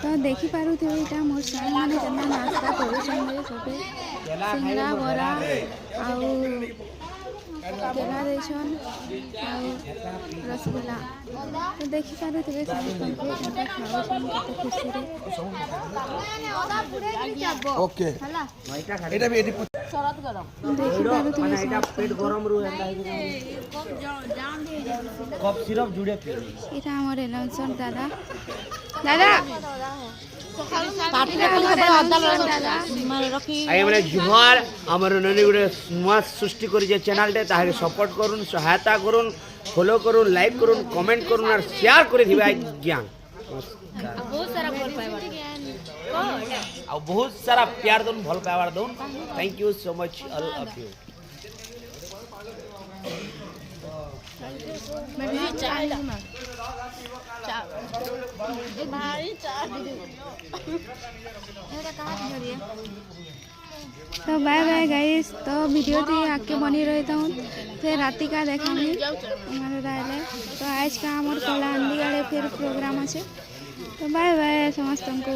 तो देखी पारुथिबे एटा मोर साल माने जन्ना नाश्ता करूछन सबे सिंगड़ा बरा आउ केला देछन आउ रसगुल्ला तो देखी पारुथिबे समस्त को एटा खाउछन कते खुशी रे ओके एटा भी एटी शरद गरम देखी पारुथिबे माने एटा पेट गरम रु एटा कप सिरप जुड़े पी एटा हमर एलनसन दादा दादा पार्टी रे खबर अदा माने रखी आइ माने जुहार हमर ननी गुडे नुआ सृष्टि करी जे चैनल टे ताहे सपोर्ट करूँ सहायता करूँ फॉलो करूँ लाइक करूँ कमेंट करूँ और शेयर कर दिबे ज्ञान बहुत सारा भल पाइबार आ बहुत सारा प्यार दोन भल पाइबार दोन thank you so much all of you मैं भी चाय भारी चाय तो बाय बाय गाइस तो वीडियो टी आके बनी रहता हूँ फिर राति का देखामी हमारे रायले तो आज का हमारे कलाहांडी आड़े फिर प्रोग्राम अच्छे तो बाय बाय समस्त को।